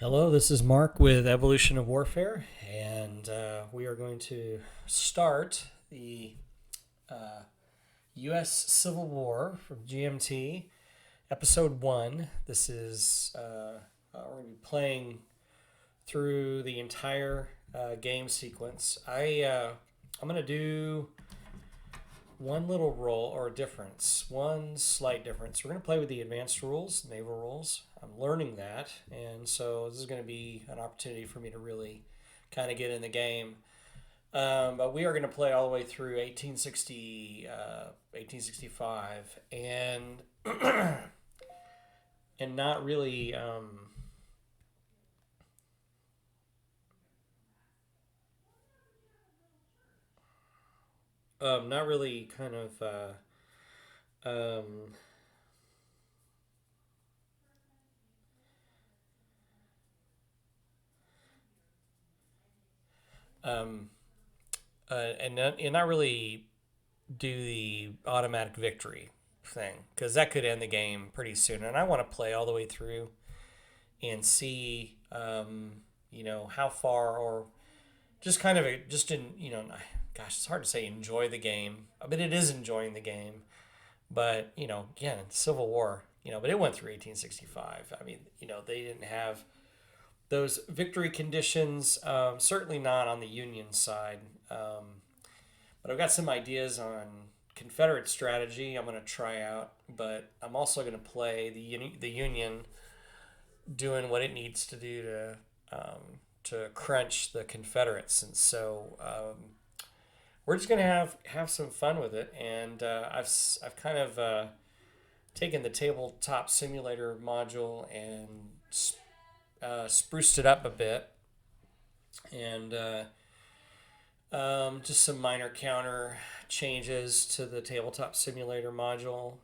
Hello, this is Mark with Evolution of Warfare, and we are going to start the U.S. Civil War from GMT, Episode 1. This is, we're going to be playing through the entire game sequence. I'm going to do one little roll or difference, one slight difference. We're going to play with the advanced rules, naval rules. I'm learning that, and so this is going to be an opportunity for me to really kind of get in the game. But we are going to play all the way through 1865, and and not really not really kind of um, um, and not really do the automatic victory thing because that could end the game pretty soon. And I want to play all the way through and see, how far or just kind of just in, gosh, it's hard to say enjoy the game, but it is enjoying the game. But again, Civil War, but it went through 1865. I mean, they didn't have those victory conditions. Certainly not on the Union side. But I've got some ideas on Confederate strategy I'm going to try out, but I'm also going to play the Union doing what it needs to do to crunch the Confederates, and so we're just going to have some fun with it. And I've kind of taken the tabletop simulator module and spruced it up a bit, and just some minor counter changes to the tabletop simulator module.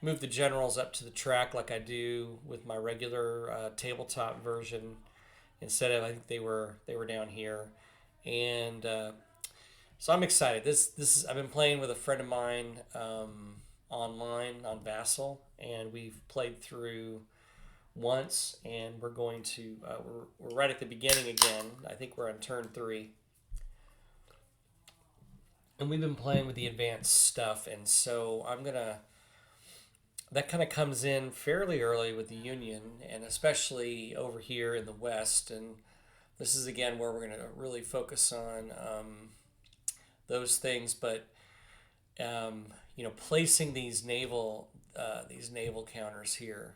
Move the generals up to the track like I do with my regular tabletop version. Instead of, I think they were down here, and so I'm excited. This is I've been playing with a friend of mine online on Vassal, and we've played through once, and we're going to we're right at the beginning again. I think we're on turn 3, and we've been playing with the advanced stuff, and so I'm gonna that kind of comes in fairly early with the Union, and especially over here in the West. And this is again where we're going to really focus on those things. But placing these naval counters here,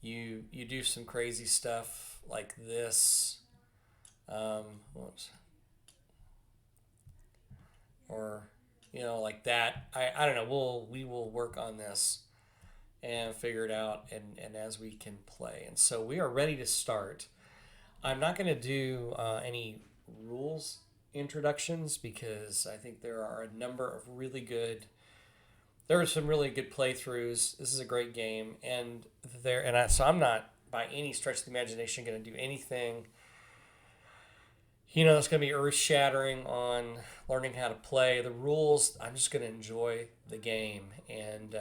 you do some crazy stuff like this, whoops, or like that. I don't know. We will work on this and figure it out, and as we can play. And so we are ready to start. I'm not going to do any rules introductions because I think there are a number of there are some really good playthroughs. This is a great game, so I'm not by any stretch of the imagination going to do anything that's going to be earth shattering on learning how to play the rules. I'm just going to enjoy the game and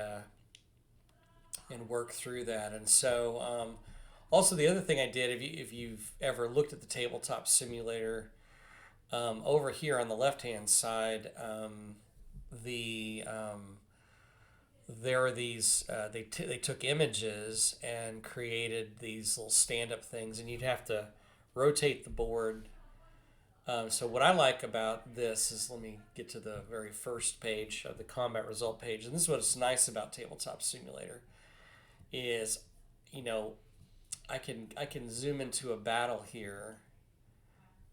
work through that. And so, also the other thing I did, if you've ever looked at the tabletop simulator, over here on the left hand side, the there are these they took images and created these little stand up things, and you'd have to rotate the board. So what I like about this is, let me get to the very first page of the combat result page, and this is what's nice about tabletop simulator is, I can zoom into a battle here,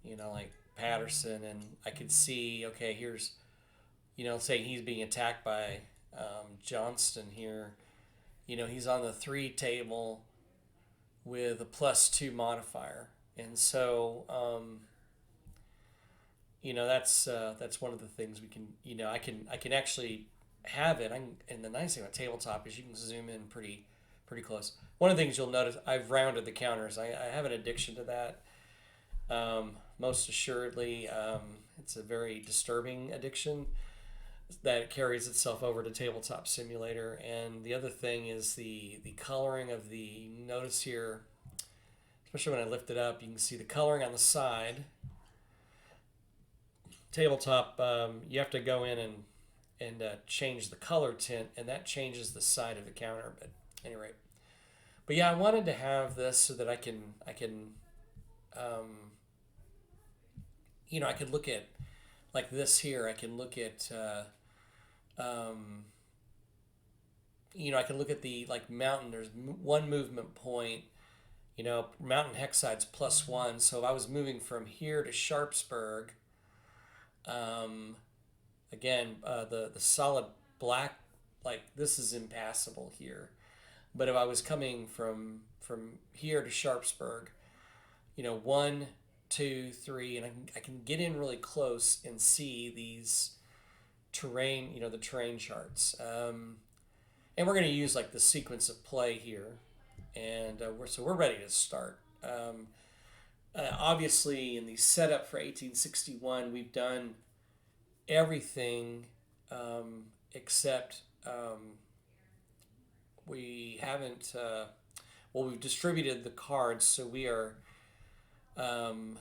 like Patterson, and I could see, okay, here's, say he's being attacked by Johnston here. He's on the 3 table with a +2 modifier, and so that's one of the things we can, I can actually have it. And the nice thing about tabletop is you can zoom in pretty close. One of the things you'll notice, I've rounded the counters. I have an addiction to that. Most assuredly, it's a very disturbing addiction that carries itself over to tabletop simulator. And the other thing is the coloring of the, notice here, especially when I lift it up, you can see the coloring on the side. Tabletop, you have to go in and change the color tint, and that changes the side of the counter. But anyway, but yeah, I wanted to have this so that I can I could look at like this here. I can look at um, I can look at the like mountain. There's one movement point. Mountain hexside's +1. So if I was moving from here to Sharpsburg, um, again, the solid black, like this is impassable here. But if I was coming from here to Sharpsburg, 1, 2, 3, and I can get in really close and see these terrain, the terrain charts. And we're going to use like the sequence of play here, and we're ready to start. Obviously, in the setup for 1861, we've done everything except we haven't. We've distributed the cards, so we are. Um,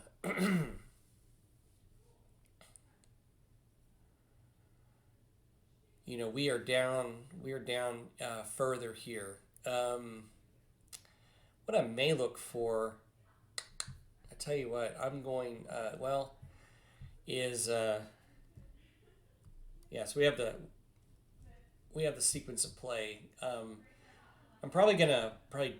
we are down. We are down further here. What I may look for, I tell you what, I'm going. Is yeah. So we have the sequence of play. I'm probably gonna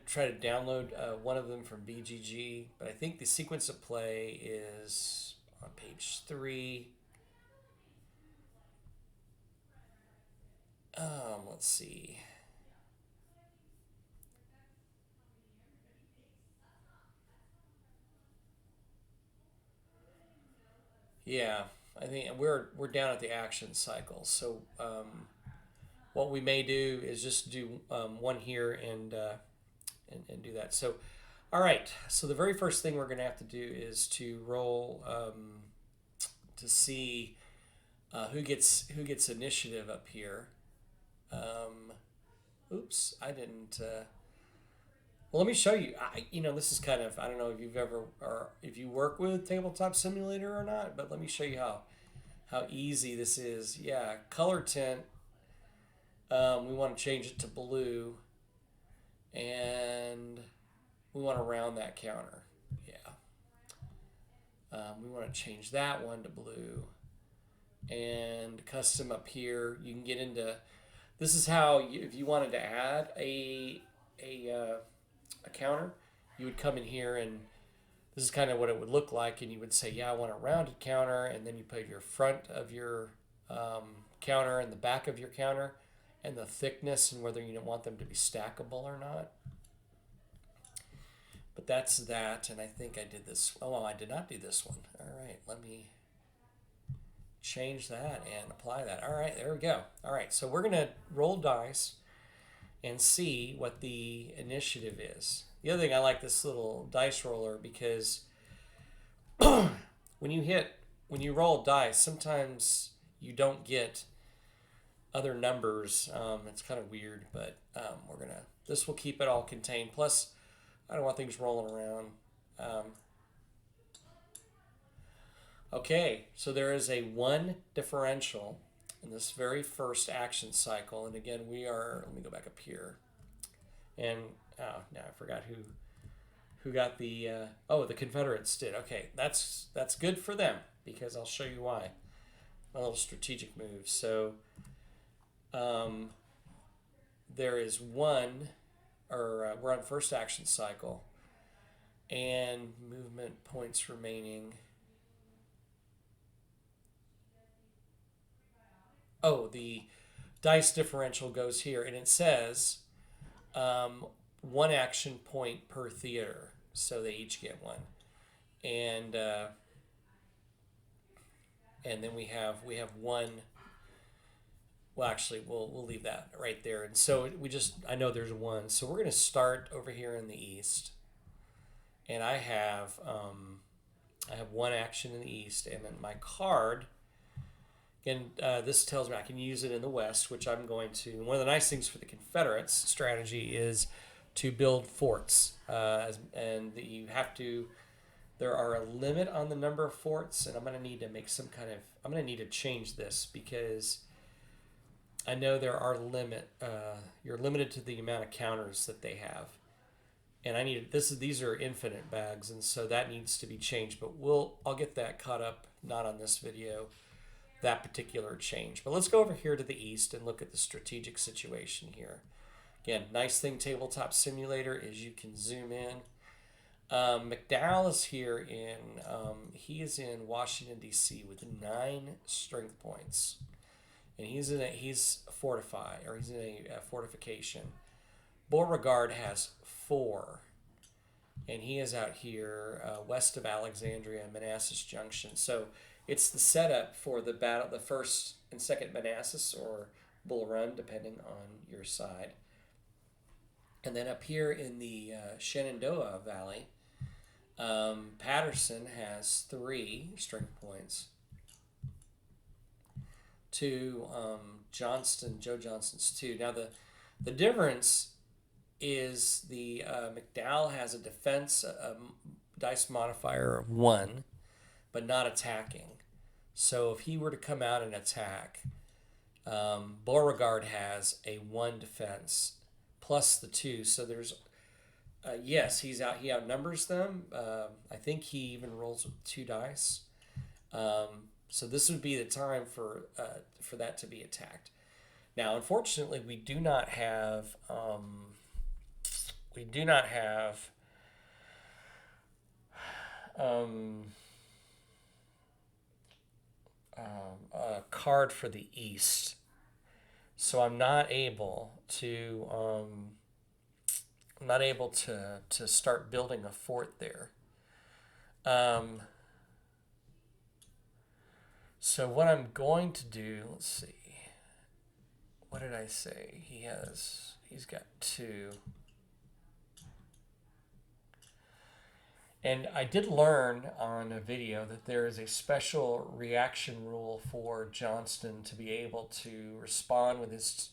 try to download one of them from BGG, but I think the sequence of play is on page 3. Let's see. Yeah, I think we're down at the action cycle. So what we may do is just do one here and do that. So, all right. So the very first thing we're going to have to do is to roll to see who gets initiative up here. Oops, I didn't. Well, let me show you. This is kind of, I don't know if you've ever or if you work with Tabletop Simulator or not, but let me show you how easy this is. Yeah, color tint. We want to change it to blue, and we want to round that counter. Yeah. We want to change that one to blue, and custom up here. You can get into. This is how if you wanted to add a counter, you would come in here, and this is kind of what it would look like, and you would say, yeah, I want a rounded counter, and then you put your front of your counter and the back of your counter and the thickness and whether you want them to be stackable or not. But that's that, and I think I did this. Oh, well, I did not do this one. All right, let me change that and apply that. All right, there we go. All right, so we're going to roll dice and see what the initiative is. The other thing, I like this little dice roller because when you roll dice, sometimes you don't get other numbers. It's kind of weird, but this will keep it all contained. Plus, I don't want things rolling around. Okay, so there is a 1 differential in this very first action cycle, and again let me go back up here, and now I forgot who got the the Confederates did. Okay, that's good for them because I'll show you why. My little strategic move. So there is one, or we're on first action cycle, and movement points remaining. Oh, the dice differential goes here, and it says 1 action point per theater, so they each get 1, and then we have 1. Well, actually, we'll leave that right there, and so I know there's 1, so we're gonna start over here in the east, and I have 1 action in the east, and then my card. Again, this tells me I can use it in the west, which I'm going to. One of the nice things for the Confederates strategy is to build forts, and you have to. There are a limit on the number of forts, and I'm going to need to make some kind of. I'm going to need to change this because I know there are limit. You're limited to the amount of counters that they have, and I need this. These are infinite bags, and so that needs to be changed. But I'll get that caught up. Not on this video, that particular change. But let's go over here to the east and look at the strategic situation here. Again, nice thing Tabletop Simulator is you can zoom in. McDowell is here he is in Washington, D.C. with 9 strength points. And he's in a fortification. Beauregard has 4. And he is out here west of Alexandria and Manassas Junction. So it's the setup for the battle, the first and second Manassas or Bull Run, depending on your side. And then up here in the Shenandoah Valley, Patterson has 3 strength points to Joe Johnston's 2. Now the difference is the McDowell has a defense dice modifier of 1, but not attacking. So if he were to come out and attack, Beauregard has a 1 defense plus the 2. So there's yes, he outnumbers them. I think he even rolls with 2 dice. So this would be the time for that to be attacked. Now, unfortunately, we do not have a card for the east, so I'm not able to start building a fort there. So what I'm going to do, let's see. What did I say? He's got 2. And I did learn on a video that there is a special reaction rule for Johnston to be able to respond with his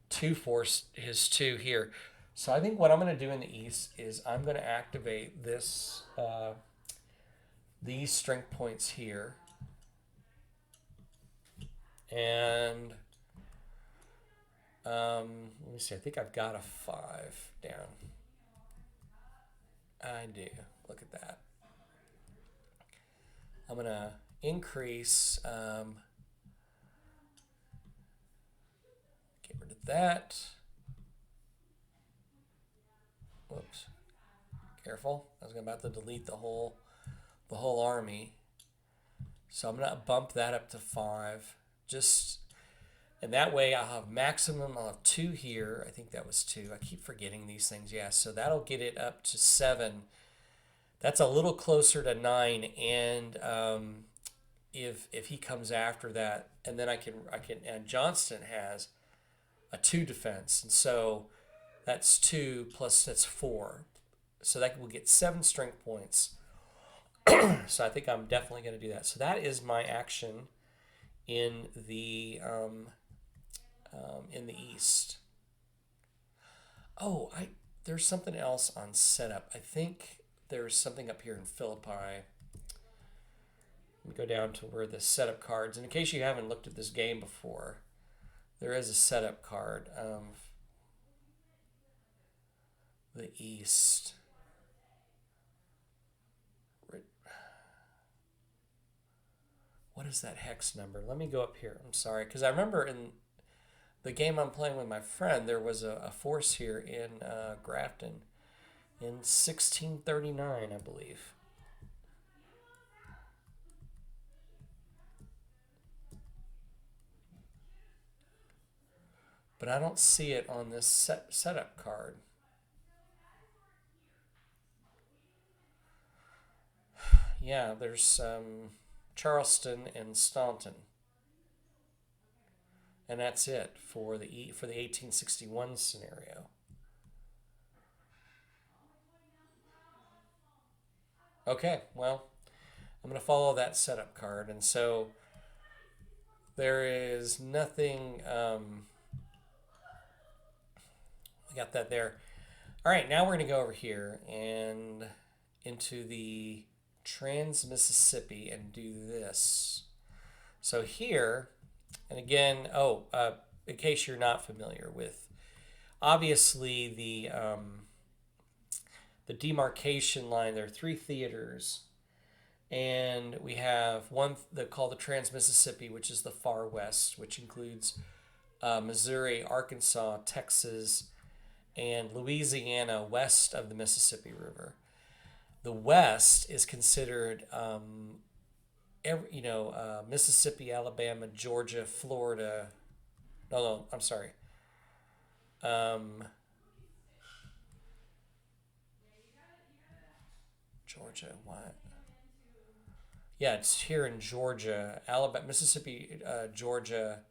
2 here. So I think what I'm going to do in the east is I'm going to activate these strength points here. And let me see, I think I've got a 5 down. I do. Look at that. I'm going to increase, get rid of that. Whoops. Careful. I was about to delete the whole army. So I'm going to bump that up to 5. And that way I'll have maximum, I'll have 2 here. I think that was 2. I keep forgetting these things. Yeah, so that'll get it up to 7. That's a little closer to 9. And if he comes after that, and then I can, and Johnston has a 2 defense. And so that's 2 plus that's 4. So that will get 7 strength points. So I think I'm definitely going to do that. So that is my action in the east. Oh, there's something else on setup. I think there's something up here in Philippi. Let me go down to where the setup cards. And in case you haven't looked at this game before, there is a setup card of the east. What is that hex number? Let me go up here. I'm sorry, because I remember in the game I'm playing with my friend, there was a force here in Grafton in 1639, I believe. But I don't see it on this setup card. Yeah, there's Charleston and Staunton, and that's it for the 1861 scenario. Okay, well, I'm going to follow that setup card, and so there is nothing. I got that there. All right, now we're going to go over here and into the Trans-Mississippi and do this. So here, and again, in case you're not familiar with, obviously the demarcation line, there are three theaters, and we have one called the Trans-Mississippi, which is the far west, which includes Missouri, Arkansas, Texas, and Louisiana west of the Mississippi River. The West is considered, Mississippi, Alabama, Georgia, Florida. No, I'm sorry. Georgia, what? Yeah, it's here in Georgia, Alabama, Mississippi, Georgia,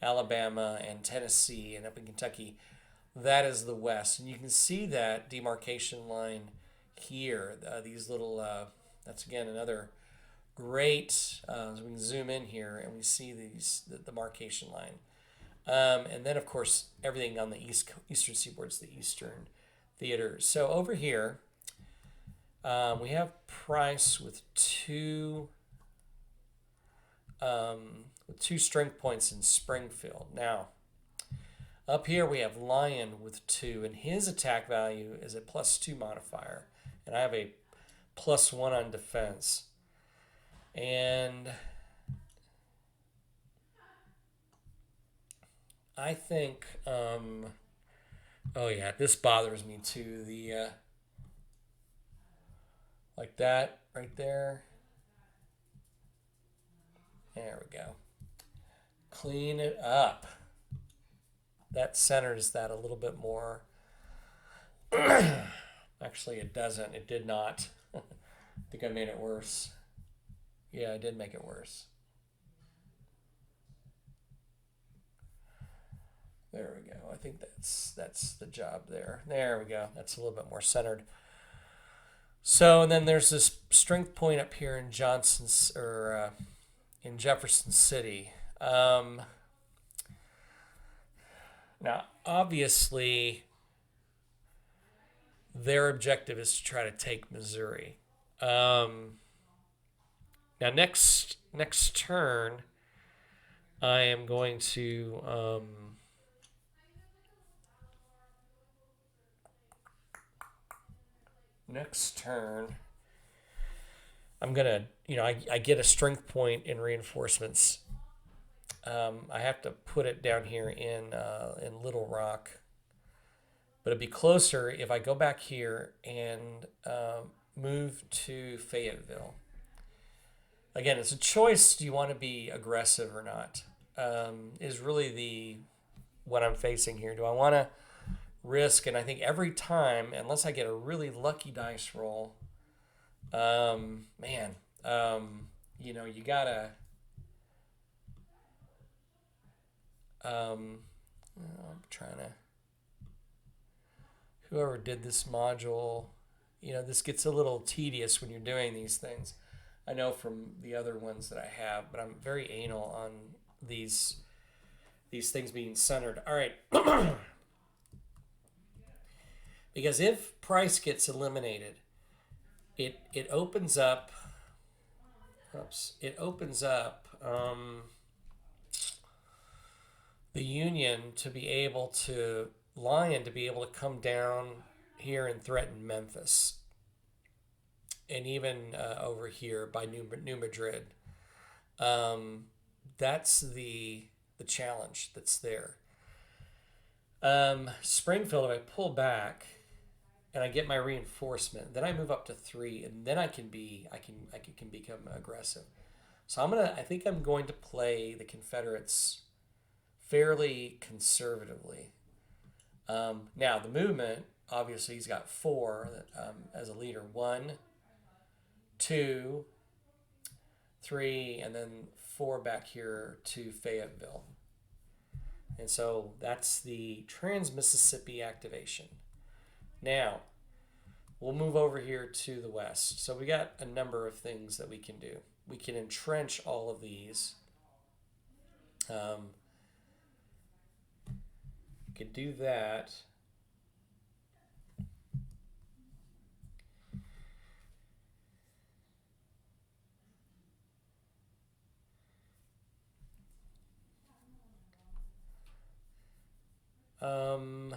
Alabama, and Tennessee, and up in Kentucky. That is the West, and you can see that demarcation line here. These little. That's again another great. So we can zoom in here, and we see the demarcation line, and then of course everything on the eastern seaboard is the Eastern theater. So over here, we have Price with two strength points in Springfield. Now, up here we have Lyon with 2, and his attack value is a +2 modifier, and I have a +1 on defense. And I think, oh yeah, this bothers me too. Like that right there. There we go. Clean it up. That centers that a little bit more. Actually, it doesn't. It did not. I think I made it worse. Yeah, I did make it worse. There we go. I think that's the job there. There we go. That's a little bit more centered. So, and then there's this strength point up here in in Jefferson City. Now, obviously, their objective is to try to take Missouri. Now, next turn, I am going to next turn. I'm gonna, I get a strength point in reinforcements. I have to put it down here in Little Rock, but it'd be closer if I go back here and move to Fayetteville. Again, it's a choice. Do you want to be aggressive or not? Is really what I'm facing here. Do I want to risk? And I think every time, unless I get a really lucky dice roll, you gotta. I'm trying to. Whoever did this module, this gets a little tedious when you're doing these things. I know from the other ones that I have, but I'm very anal on these things being centered. All right. Because if Price gets eliminated, it opens up. It opens up the Union to be able to Lyon to be able to come down here and threaten Memphis, and even over here by New Madrid. That's the challenge that's there. Springfield, if I pull back and I get my reinforcement, then I move up to 3, and then I can become aggressive. So I think I'm going to play the Confederates fairly conservatively. Now the movement, obviously, he's got 4 as a leader. 1, 2, 3, and then 4 back here to Fayetteville. And so that's the Trans-Mississippi activation. Now, we'll move over here to the west. So we got a number of things that we can do. We can entrench all of these. We could do that. Um,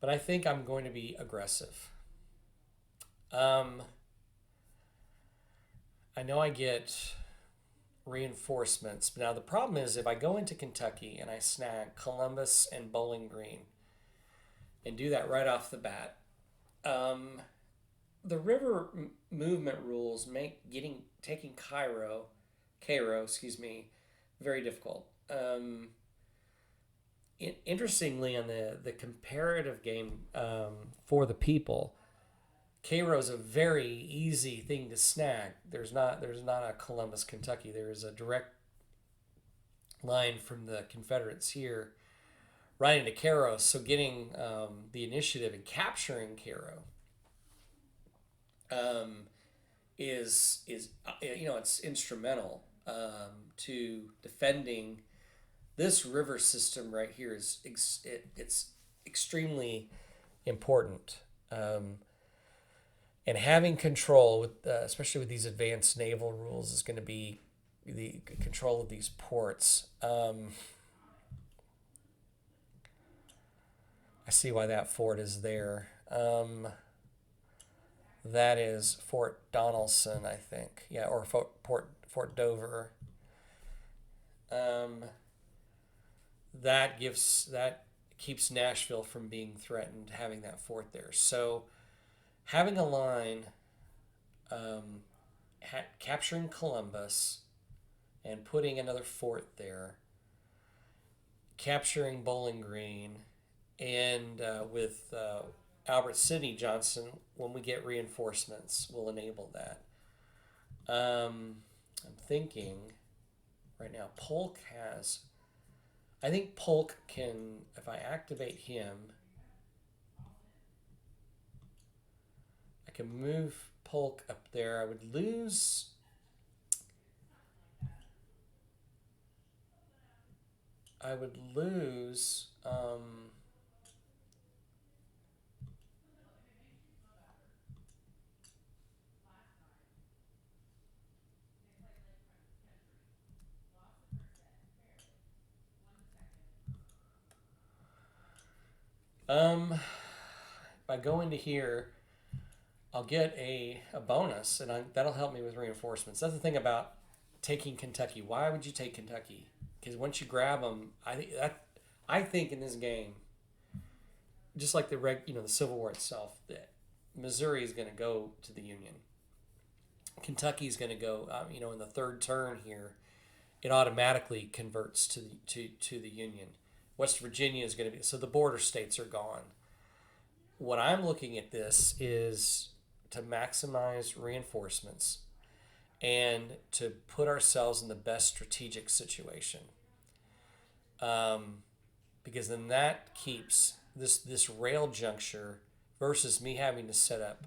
but I think I'm going to be aggressive. Um, I know I get reinforcements. But now the problem is if I go into Kentucky and I snag Columbus and Bowling Green and do that right off the bat, um, the river movement rules make getting taking Cairo, excuse me, very difficult. Interestingly, on the comparative game for the people, Cairo is a very easy thing to snag. There's not a Columbus, Kentucky. There is a direct line from the Confederates here right into Cairo. So getting the initiative and capturing Cairo um, is it's instrumental to defending this river system right here. It's extremely important. And having control with especially with these advanced naval rules is going to be the control of these ports. I see why that fort is there. That is Fort Donelson, I think. Yeah, or Fort Dover. Um, that keeps Nashville from being threatened, having that fort there. So having a line, capturing Columbus and putting another fort there, capturing Bowling Green, and with Albert Sidney Johnson, when we get reinforcements, will enable that. I'm thinking right now, Polk has. I think Polk can, if I activate him, I can move Polk up there. I would lose. I would lose. If I go into here, I'll get a bonus, and that'll help me with reinforcements. That's the thing about taking Kentucky. Why would you take Kentucky? Because once you grab them, I think in this game, just like the Civil War itself, that Missouri is going to go to the Union. Kentucky is going to go. In the third turn here, it automatically converts to the Union. West Virginia is going to be so the border states are gone. What I'm looking at this is to maximize reinforcements and to put ourselves in the best strategic situation. Because then that keeps this rail juncture versus me having to set up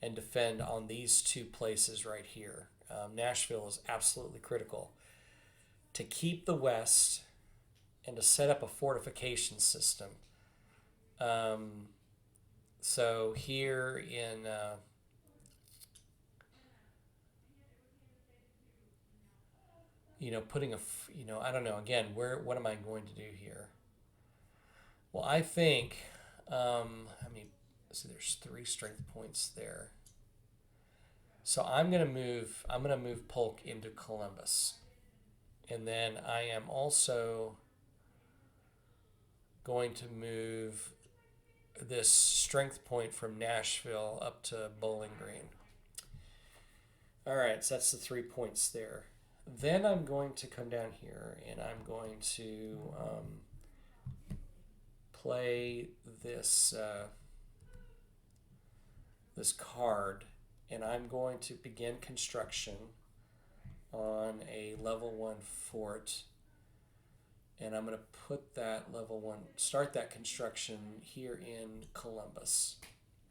and defend on these two places right here. Nashville is absolutely critical to keep the West and to set up a fortification system. So here in putting I don't know, again, what am I going to do here? Well, I think I mean, see, there's 3 strength points there. So I'm gonna move Polk into Columbus, and then I am also going to move this strength point from Nashville up to Bowling Green. All right, so that's the 3 points there. Then I'm going to come down here and I'm going to play this card, and I'm going to begin construction on a level 1 fort, and I'm going to start that construction here in Columbus.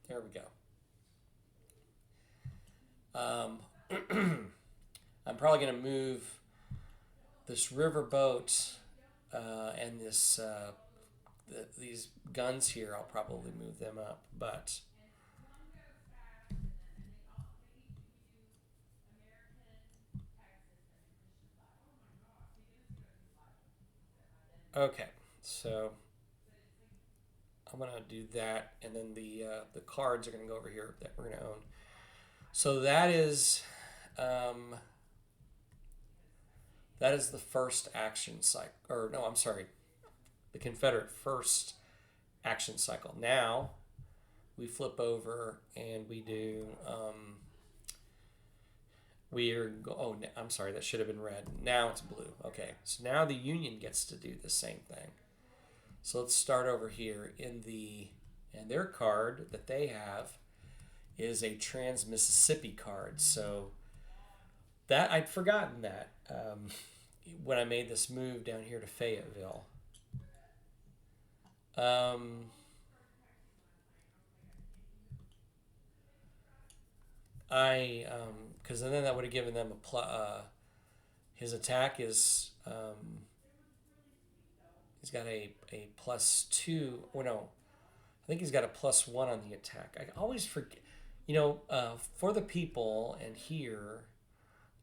There we go. I'm probably going to move this river boat and these guns here. I'll probably move them up, but okay. So I'm gonna do that, and then the cards are gonna go over here that we're gonna own. So that is the first action cycle, or no, I'm sorry, the Confederate first action cycle. Now we flip over and we do. Oh, I'm sorry, that should have been red. Now it's blue. Okay, so now the Union gets to do the same thing. So let's start over here and their card that they have is a Trans Mississippi card. So that I'd forgotten that when I made this move down here to Fayetteville. Um, because then that would have given them a his attack is he's got a +2. Oh no, I think he's got a +1 on the attack. I always forget. For the people and here,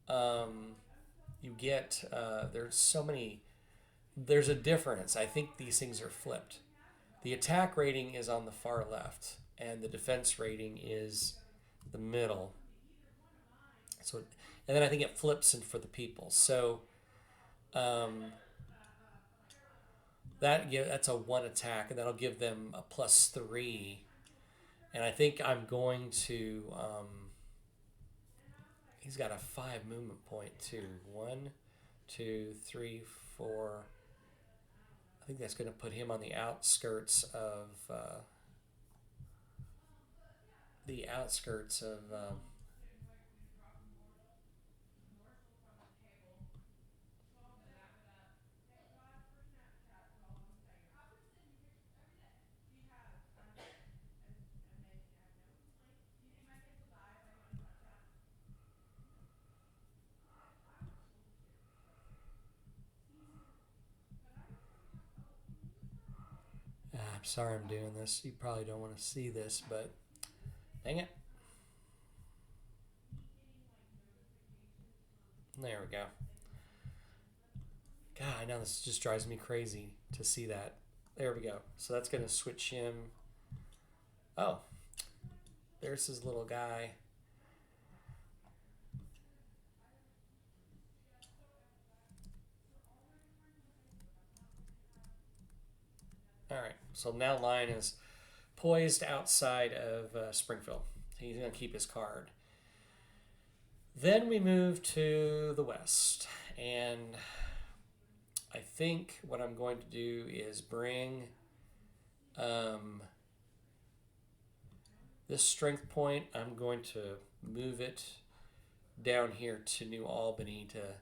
you get there's so many. There's a difference. I think these things are flipped. The attack rating is on the far left, and the defense rating is the middle. So, and then I think it flips in for the people. So, um, that's a one attack, and that'll give them a +3. And I think I'm going to. He's got a 5 movement point too. 1, 2, 3, 4. I think that's going to put him on the outskirts of the outskirts of. I'm sorry I'm doing this. You probably don't want to see this, but dang it. There we go. God, I know this just drives me crazy to see that. There we go. So that's going to switch him. Oh, there's his little guy. All right. So now Lion is poised outside of Springfield. He's going to keep his card. Then we move to the west. And I think what I'm going to do is bring this strength point. I'm going to move it down here to New Albany to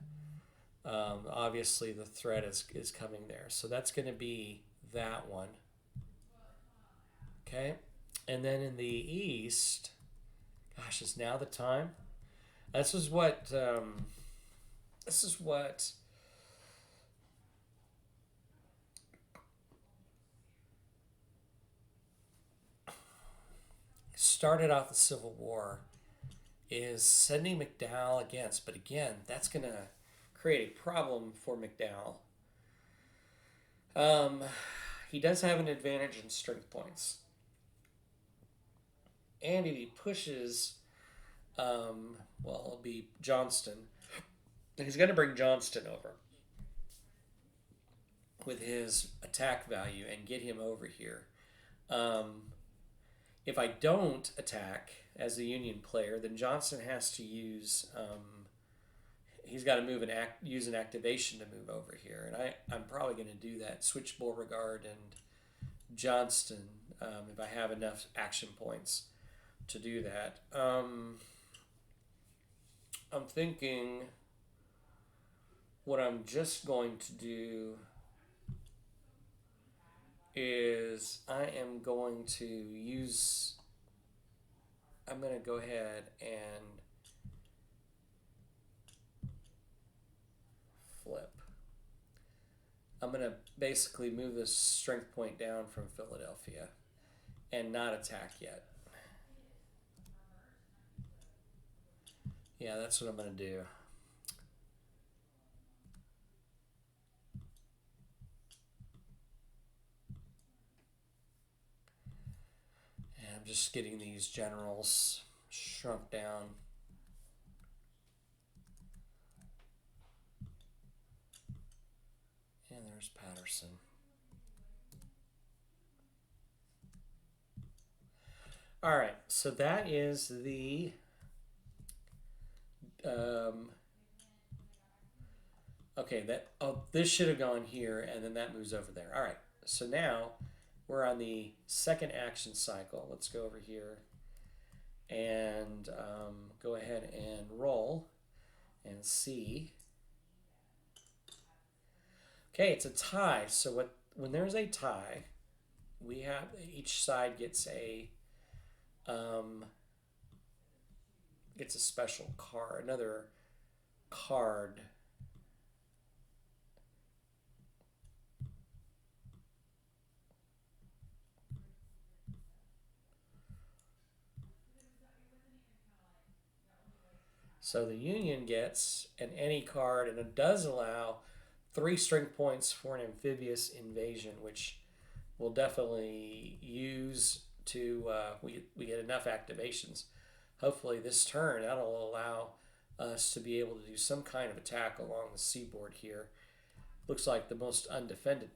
obviously the threat is coming there. So that's going to be that one. Okay. And then in the east, gosh, is now the time? This is what started off the Civil War is sending McDowell against, but again, that's going to create a problem for McDowell. He does have an advantage in strength points. And if he pushes, it'll be Johnston. And he's going to bring Johnston over with his attack value and get him over here. If I don't attack as a Union player, then Johnston has to use. He's got to use an activation to move over here, and I'm probably going to do that. Switch Beauregard and Johnston if I have enough action points to do that. I'm thinking what I'm just going to do is I'm going to go ahead and flip. I'm going to basically move this strength point down from Philadelphia and not attack yet. Yeah, that's what I'm going to do. just getting these generals shrunk down. And there's Patterson. All right, so that is the okay, this should have gone here, and then that moves over there. All right, so now we're on the second action cycle. Let's go over here and go ahead and roll and see. Okay, it's a tie. So when there's a tie, we have each side gets a special card, another card. So the Union gets an any card, and it does allow 3 strength points for an amphibious invasion, which we'll definitely use to we get enough activations. Hopefully this turn that'll allow us to be able to do some kind of attack along the seaboard here. Looks like the most undefended,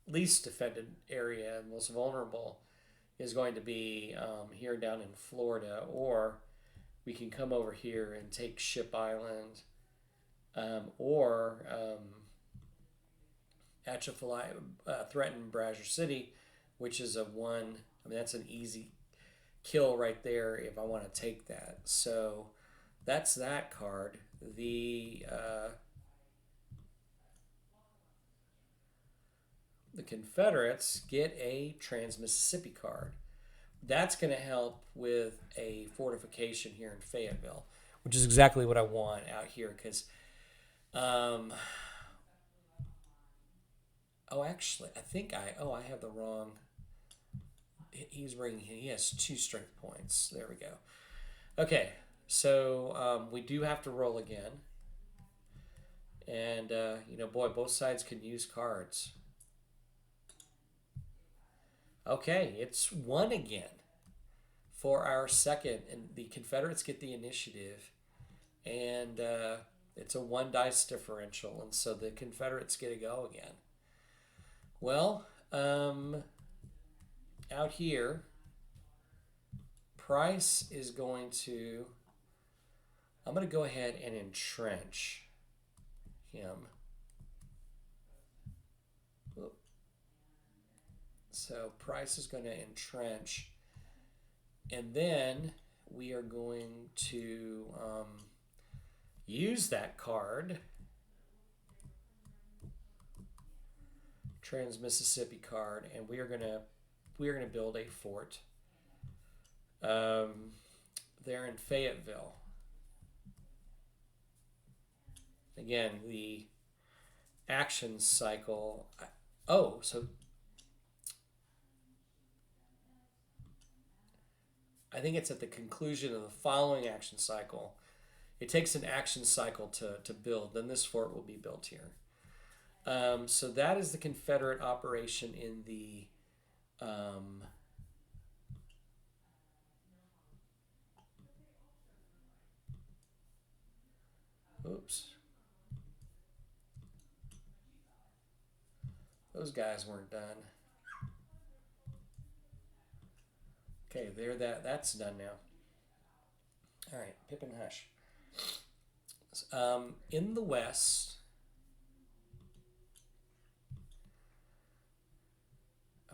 least defended area, most vulnerable, is going to be here down in Florida, or we can come over here and take Ship Island, or Atchafalaya, threaten Brazier City, which is a 1. I mean, that's an easy kill right there if I want to take that. So that's that card. The Confederates get a Trans-Mississippi card. That's going to help with a fortification here in Fayetteville, which is exactly what I want out here because actually, I think I have the wrong. He has 2 strength points. There we go. Okay, so we do have to roll again, and boy, both sides can use cards. Okay, it's 1 again for our second, and the Confederates get the initiative, and it's a 1 dice differential, and so the Confederates get to go again. Well, out here, Price is going to. I'm going to go ahead and entrench him. So Price is going to entrench, and then we are going to use that card, Trans-Mississippi card, and we are going to build a fort there in Fayetteville. Again, the action cycle. So I think it's at the conclusion of the following action cycle. It takes an action cycle to build. Then this fort will be built here. So that is the Confederate operation in the oops. Those guys weren't done. Okay, that's done now. All right, Pippin Hush. In the west,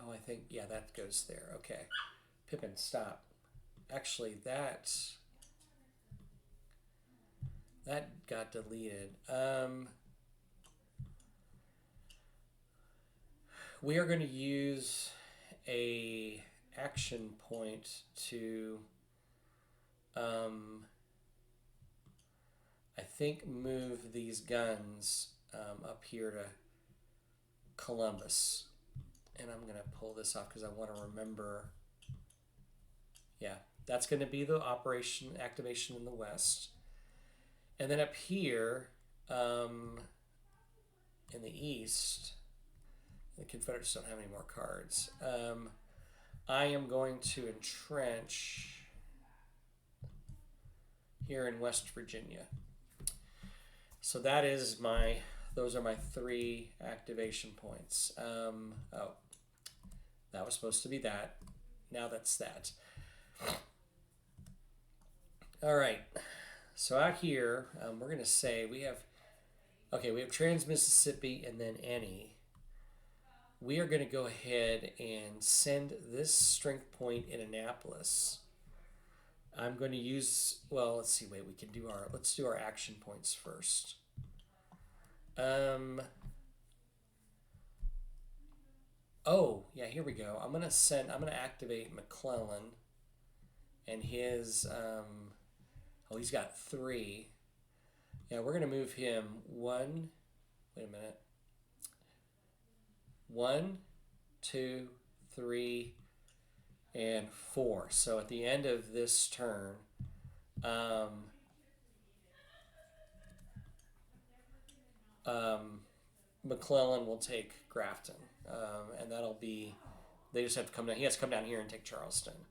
I think, yeah, that goes there. Okay, Pippin, stop. Actually, that got deleted. We are going to use a action point to I think move these guns up here to Columbus, and I'm going to pull this off because I want to remember. Yeah, that's going to be the operation activation in the west, and then up here in the east, the Confederates don't have any more cards. I am going to entrench here in West Virginia. So that is those are my 3 activation points. Oh, that was supposed to be that. Now that's that. All right. So out here, we're going to say we have Trans-Mississippi and then any. We are going to go ahead and send this strength point in Annapolis. I'm going to use, well, let's see, let's do our action points first. Oh, yeah, here we go. I'm going to activate McClellan and his, he's got 3. Yeah, we're going to move him 1, wait a minute. 1, 2, 3, and 4. So at the end of this turn, McClellan will take Grafton, and that'll be. They just have to come down. He has to come down here and take Charleston.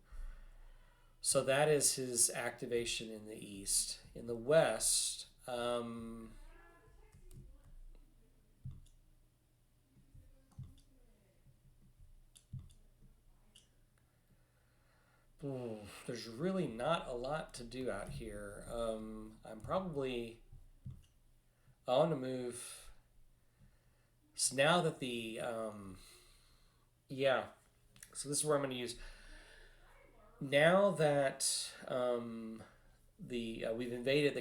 So that is his activation in the east. In the west, there's really not a lot to do out here. I want to move. So now that so this is where I'm going to use. Now that the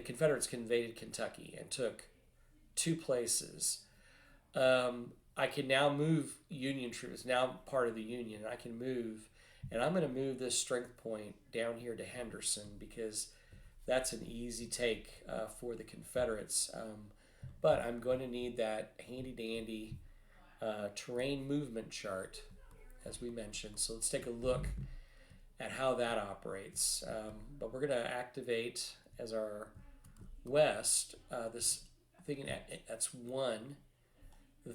Confederates invaded Kentucky and took 2 places, I can now move Union troops. Now part of the Union, I can move, and I'm going to move this strength point down here to Henderson because that's an easy take for the Confederates. But I'm going to need that handy-dandy terrain movement chart, as we mentioned. So let's take a look at how that operates. But we're going to activate as our west this thing, that's 1.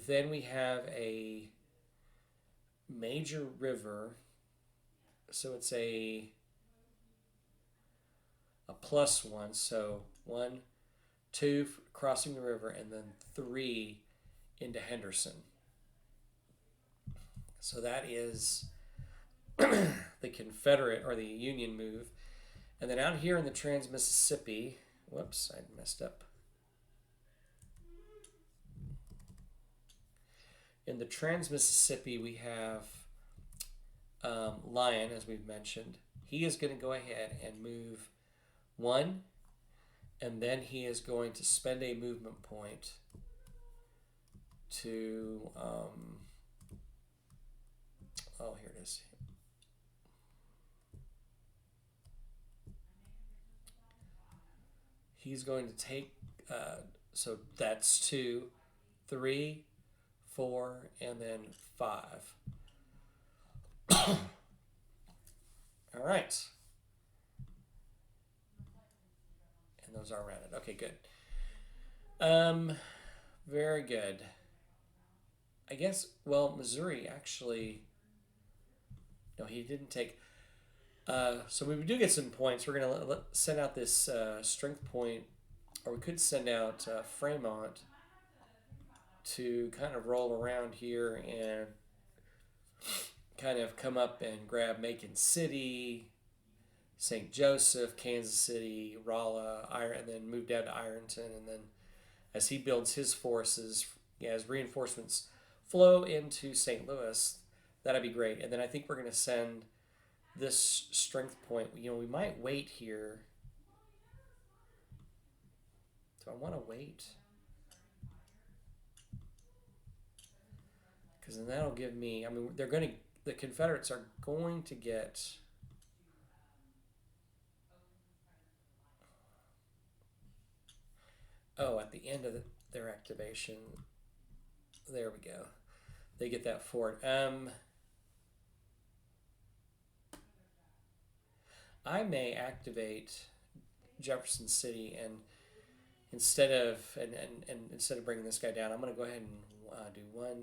Then we have a major river, so it's a +1. So 1, 2 crossing the river, and then 3 into Henderson. So that is the Confederate or the Union move. And then out here in the Trans-Mississippi, whoops, I messed up. In the Trans-Mississippi, we have Lyon, as we've mentioned. He is going to go ahead and move 1, and then he is going to spend a movement point to, here it is. He's going to take, so that's 2, 3, 4, and then 5. All right. And those are rounded. Okay, good. Very good. I guess, well, Missouri actually, no, he didn't take. So we do get some points. We're going to send out this strength point, or we could send out Fremont to kind of roll around here and kind of come up and grab Macon City, St. Joseph, Kansas City, Rolla, and then move down to Ironton. And then as he builds his forces, as reinforcements flow into St. Louis, that'd be great. And then I think we're going to send this strength point. We might wait here. Do I want to wait? Because then that'll give me, the Confederates are going to get, at the end of their activation, there we go. They get that fort. I may activate Jefferson City, and instead of bringing this guy down, I'm going to go ahead and do 1,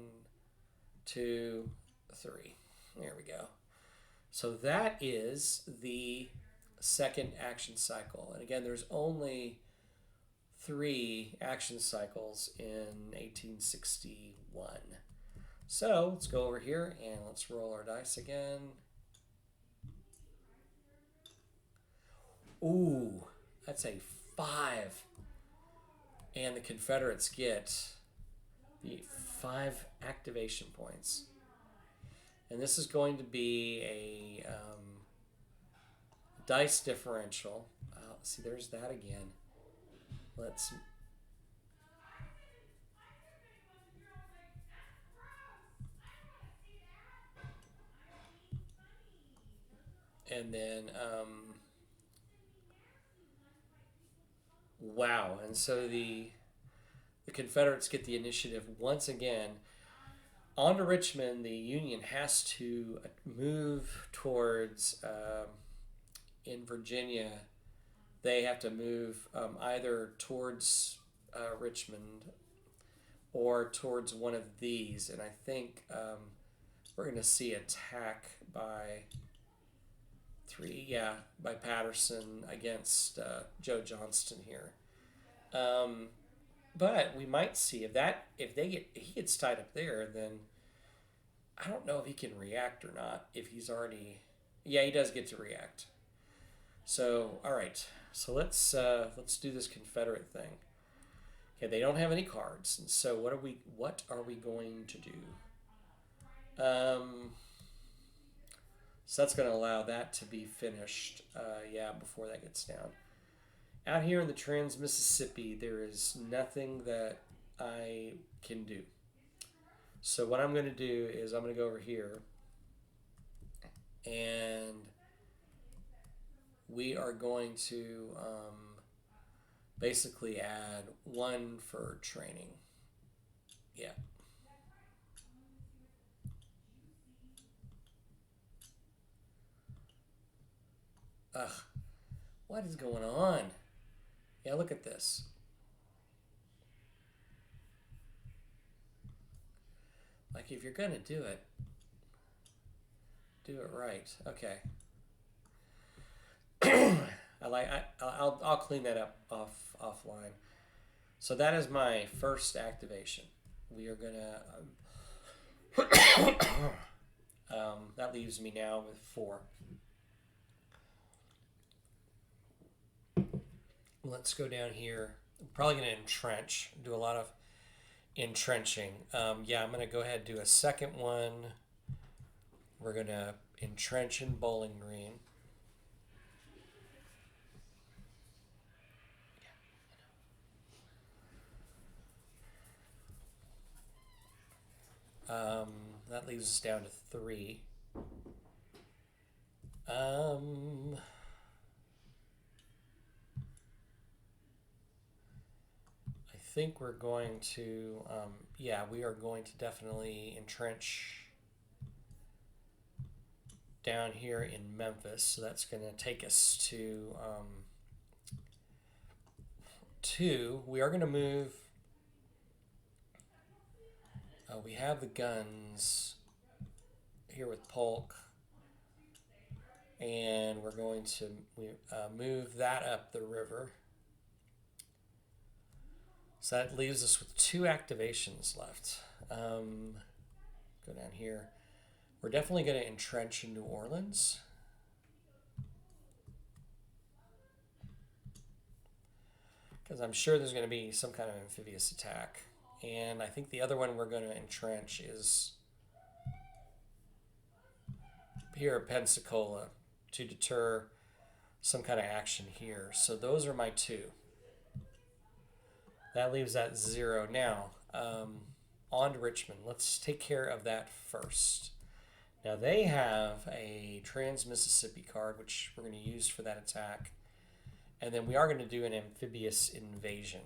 2, 3. There we go. So that is the second action cycle. And again, there's only 3 action cycles in 1861. So let's go over here and let's roll our dice again. Ooh, that's a 5. And the Confederates get the 5 activation points. And this is going to be a dice differential. See, there's that again. Let's. And then, wow. And so the Confederates get the initiative once again. On to Richmond, the Union has to move towards, in Virginia, they have to move either towards Richmond or towards one of these. And I think we're going to see attack by by Patterson against Joe Johnston here. But we might see if he gets tied up there, then I don't know if he can react or not. If he's already, yeah, he does get to react. So all right, so let's do this Confederate thing. Okay, they don't have any cards, and so what are we going to do? So that's going to allow that to be finished. Before that gets down. Out here in the Trans-Mississippi, there is nothing that I can do. So what I'm going to do is I'm going to go over here, and we are going to basically add 1 for training. Yeah. Ugh. What is going on? Yeah, look at this. Like, if you're going to do it right. Okay. I'll clean that up offline. So that is my first activation. We are gonna that leaves me now with 4. Let's go down here. I'm probably gonna entrench. Do a lot of entrenching. I'm gonna go ahead and do a second one. We're gonna entrench in Bowling Green. That leaves us down to 3. I think we're going to, we are going to definitely entrench down here in Memphis. So that's going to take us to 2. We are going to move. We have the guns here with Polk, and we're going to move that up the river. So that leaves us with 2 activations left. Go down here. We're definitely going to entrench in New Orleans. Because I'm sure there's going to be some kind of amphibious attack. And I think the other one we're going to entrench is here at Pensacola to deter some kind of action here. So those are my 2. That leaves that 0. Now, on to Richmond. Let's take care of that first. Now, they have a Trans-Mississippi card, which we're going to use for that attack. And then we are going to do an amphibious invasion,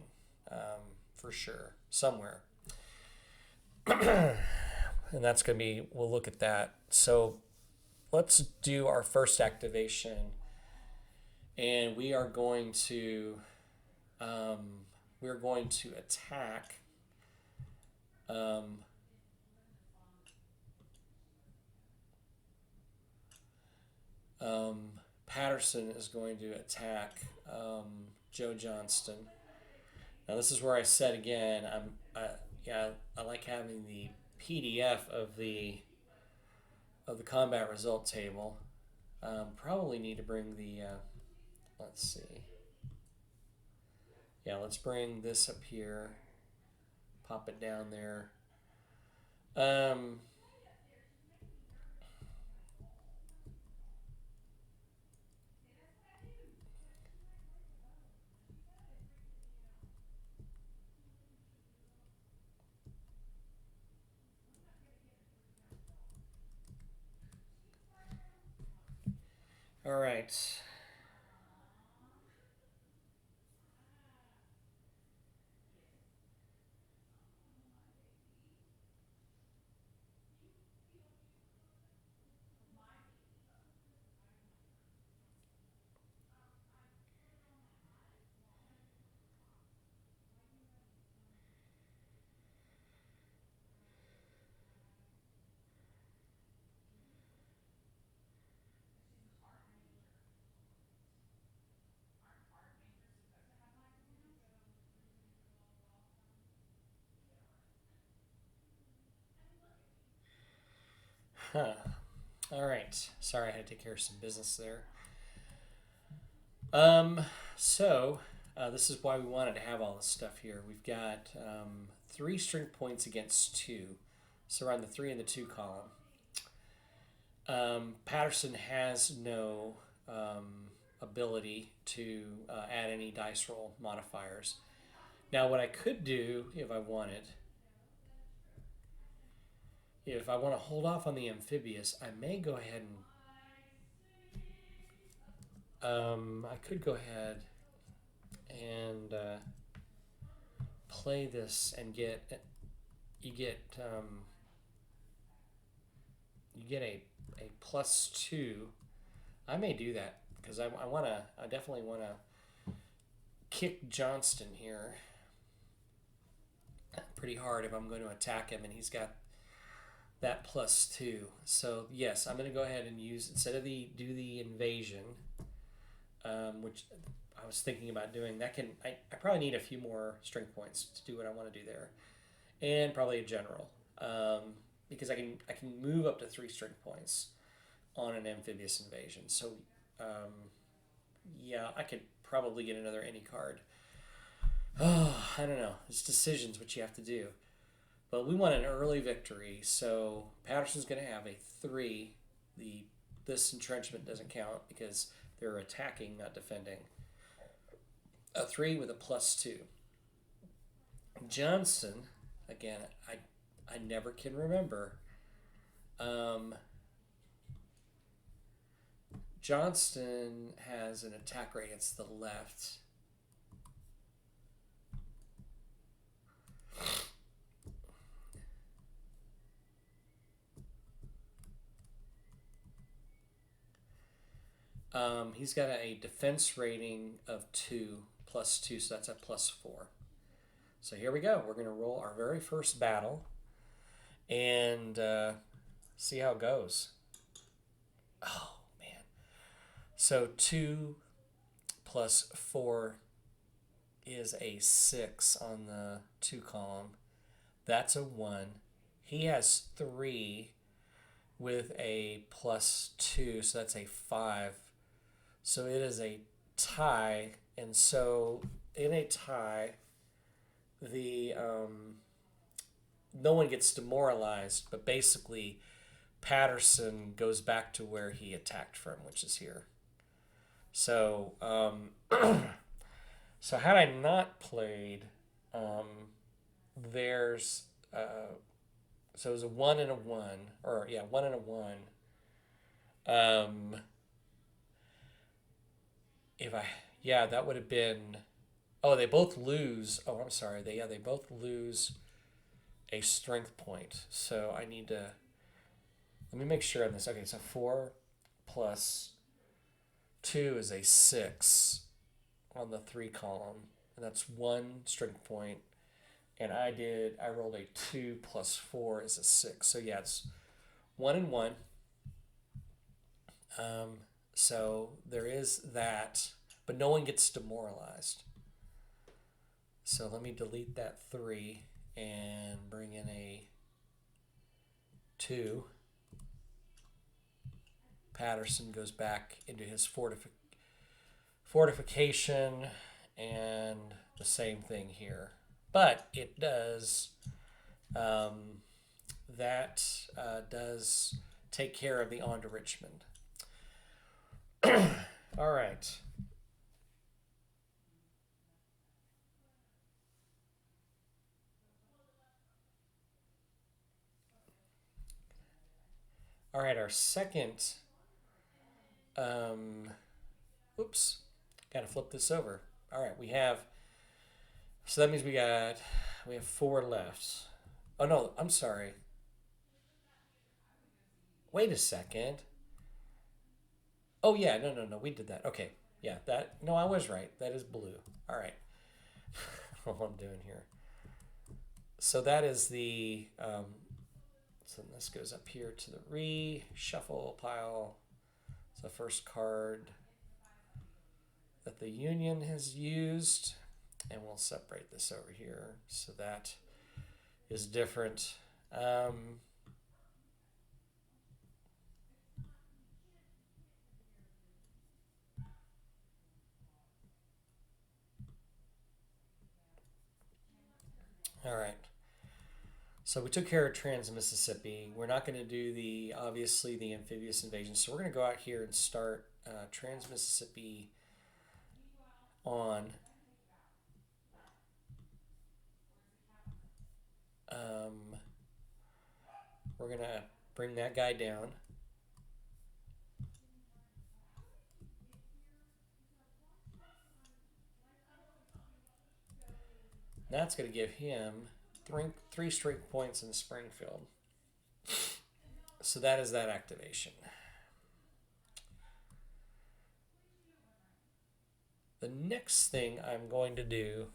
for sure, somewhere. And that's going to be, we'll look at that. So let's do our first activation. And we are going to attack Patterson is going to attack Joe Johnston. Now this is where I said again, yeah, I like having the PDF of the combat result table. Probably need to bring the let's see. Yeah, let's bring this up here. Pop it down there. Um, all right. Huh. All right. Sorry, I had to take care of some business there. Um, so this is why we wanted to have all this stuff here. We've got 3 strength points against 2, so we're on the 3 and the 2 column. Patterson has no ability to add any dice roll modifiers. Now, what I could do if I want to hold off on the amphibious, I may go ahead and I could go ahead and play this and you get a +2. I may do that because I definitely want to kick Johnston here pretty hard if I'm going to attack him, and he's got that +2. So yes, I'm going to go ahead and use, instead of do the invasion, which I was thinking about doing. I probably need a few more strength points to do what I want to do there, and probably a general, because I can move up to 3 strength points on an amphibious invasion. So yeah, I could probably get another any card. Oh, I don't know. It's decisions what you have to do. But we want an early victory, so Patterson's going to have a 3. This entrenchment doesn't count because they're attacking, not defending. A 3 with a +2. Johnson, again, I never can remember. Johnston has an attack rate against the left. He's got a defense rating of 2 +2, so that's a +4. So here we go. We're going to roll our very first battle and see how it goes. Oh, man. So 2 + 4 is a 6 on the 2 column. That's a 1. He has 3 with a +2, so that's a 5. So it is a tie, and so in a tie, the no one gets demoralized, but basically Patterson goes back to where he attacked from, which is here. So so had I not played, there's so it was a 1 and a 1, or yeah, 1 and a 1. If I Yeah, that would have been. Oh, they both lose. Oh, I'm sorry. They both lose a strength point. So I need to. Let me make sure on this. Okay, so 4 + 2 is a 6 on the 3 column, and that's 1 strength point. And I rolled a 2 + 4 is a 6. So yeah, it's 1 and 1. So there is that, but no one gets demoralized. So let me delete that 3 and bring in a 2. Patterson goes back into his fortification, and the same thing here. But it does, that does take care of the on to Richmond. All right. All right, our second, oops, got to flip this over. All right, we have, so that means we have 4 left. Oh no, I'm sorry. Wait a second. Oh yeah, no, we did that. Okay, yeah, that, no, I was right. That is blue. All right. What I'm doing here. So that is the, so this goes up here to the reshuffle pile. It's the first card that the Union has used, and we'll separate this over here so that is different. All right. So we took care of Trans-Mississippi. We're not going to do the, obviously, the amphibious invasion. So we're going to go out here and start Trans-Mississippi on. We're going to bring that guy down. That's going to give him three straight points in Springfield. So that is that activation. The next thing I'm going to do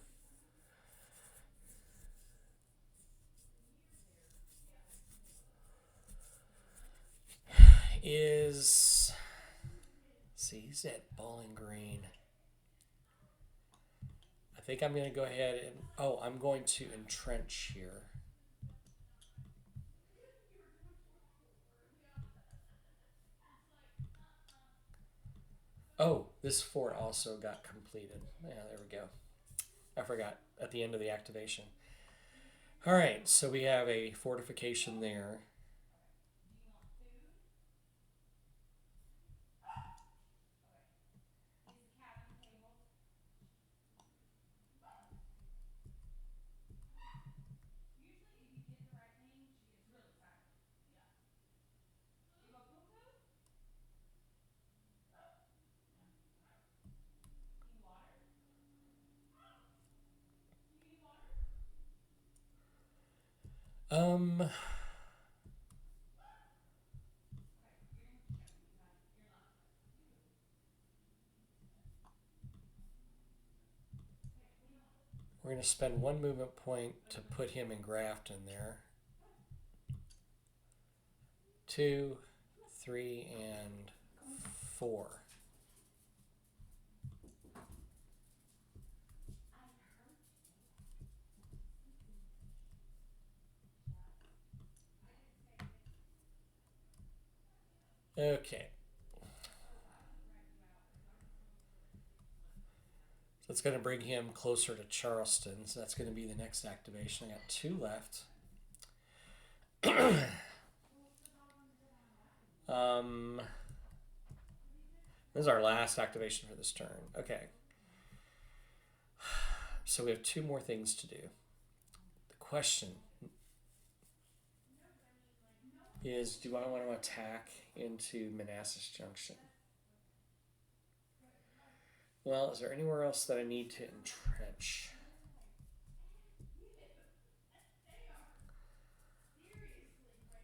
is, see, he's at Bowling Green. I think I'm going to go ahead and, I'm going to entrench here. Oh, this fort also got completed. Yeah, there we go. I forgot at the end of the activation. All right, so we have a fortification there. Um, we're going to spend 1 movement point to put him in Grafton there. 2, 3, and 4. Okay. So it's going to bring him closer to Charleston. So that's going to be the next activation. I got 2 left. This is our last activation for this turn. Okay. So we have 2 more things to do. The question is, do I want to attack into Manassas Junction? Well, is there anywhere else that I need to entrench?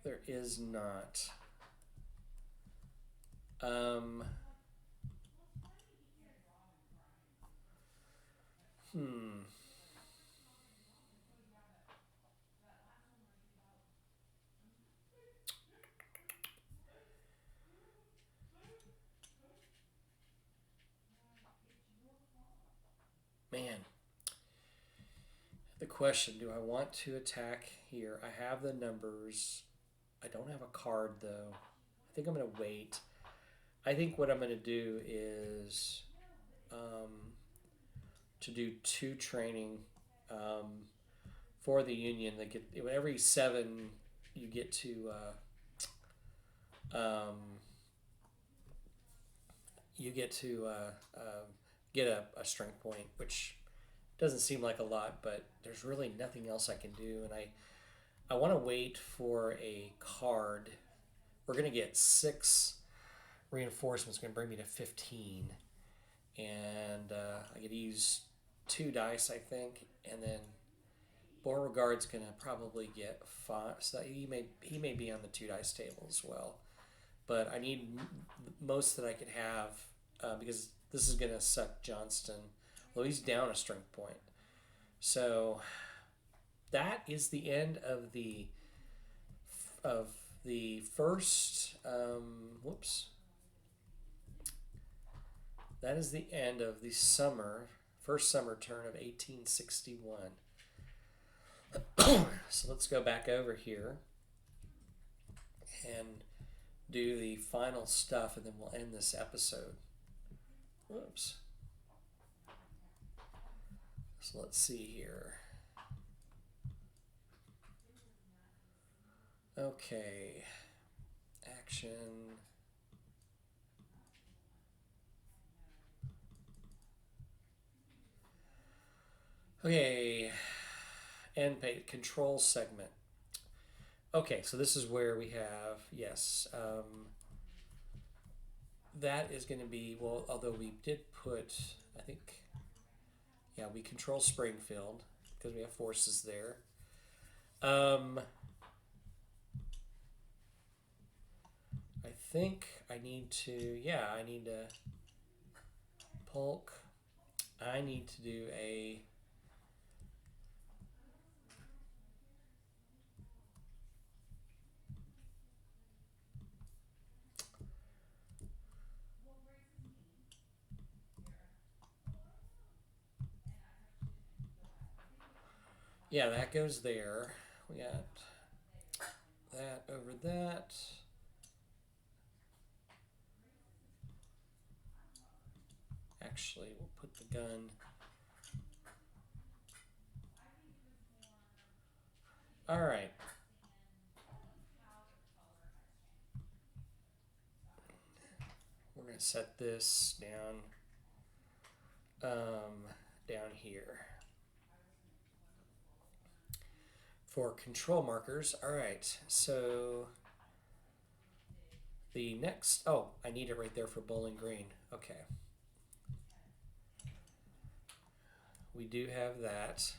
There is not. question. Do I want to attack here? I have the numbers. I don't have a card though. I think I'm going to wait. I think what I'm going to do is to do 2 training for the Union. They get every 7 you get to um, get a strength point, which doesn't seem like a lot, but there's really nothing else I can do, and I want to wait for a card. We're going to get 6 reinforcements, going to bring me to 15, and I get to use 2 dice, I think, and then Beauregard's going to probably get 5, so he may be on the 2 dice table as well, but I need most that I could have because this is going to suck Johnston. Well, he's down a strength point. So that is the end of the first. That is the end of the first summer turn of 1861. So let's go back over here and do the final stuff, and then we'll end this episode. Whoops. So let's see here. Okay. Action. Okay. End page. Control segment. Okay, so this is where we have, yes, that is going to be, well, although we did put, I think, yeah, we control Springfield because we have forces there. I think I need to, I need to Polk. I need to do a that goes there. We got that over that. Actually, we'll put the gun. All right. We're going to set this down here. For control markers, all right, so the next, I need it right there for Bowling Green. Okay. We do have that.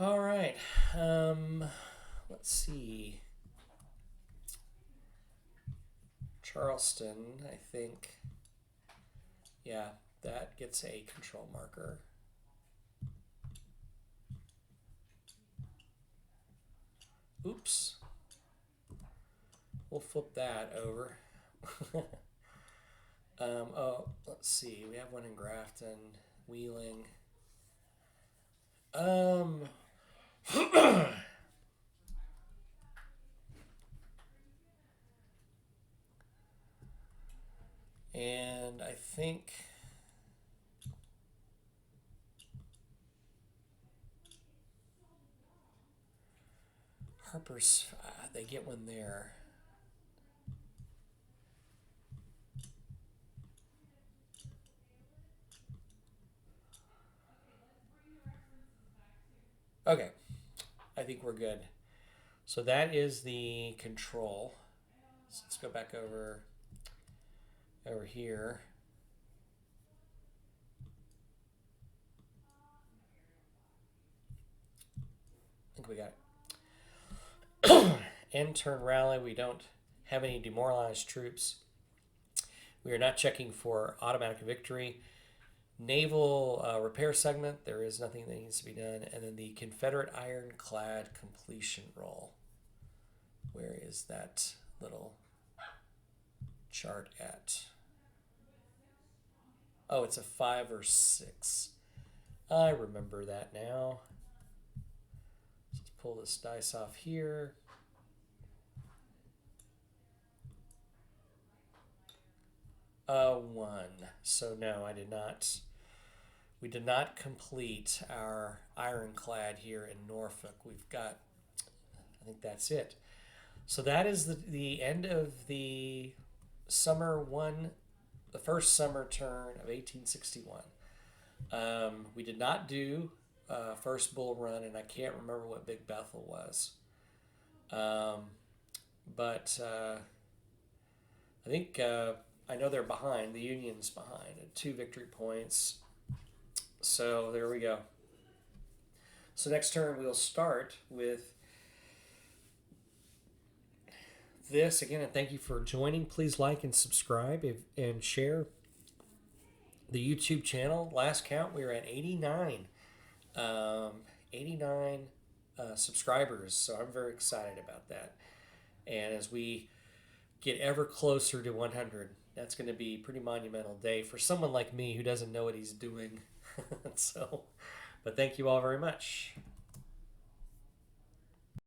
All right, let's see. Charleston, I think, that gets a control marker. Oops. We'll flip that over. Let's see. We have one in Grafton, Wheeling. And I think Harper's, they get one there. Okay, I think we're good. So that is the control. So let's go back over here. I think we got it. End turn rally. We don't have any demoralized troops. We are not checking for automatic victory. naval repair segment, there is nothing that needs to be done. And then the Confederate ironclad completion roll. Where is that little chart at? Oh, it's a 5 or 6. I remember that now. Let's pull this dice off here. One. So no, I did not. We did not complete our ironclad here in Norfolk. We've got, I think that's it. So that is the end of the summer one, the first summer turn of 1861. We did not do first Bull Run, and I can't remember what Big Bethel was. But I think I know they're behind. The Union's behind at 2 victory points. So there we go. So next turn we'll start with this again, and thank you for joining. Please like and subscribe and share the YouTube channel. Last count, we were at 89. 89 subscribers, so I'm very excited about that. And as we get ever closer to 100, that's going to be a pretty monumental day for someone like me who doesn't know what he's doing. So, but thank you all very much.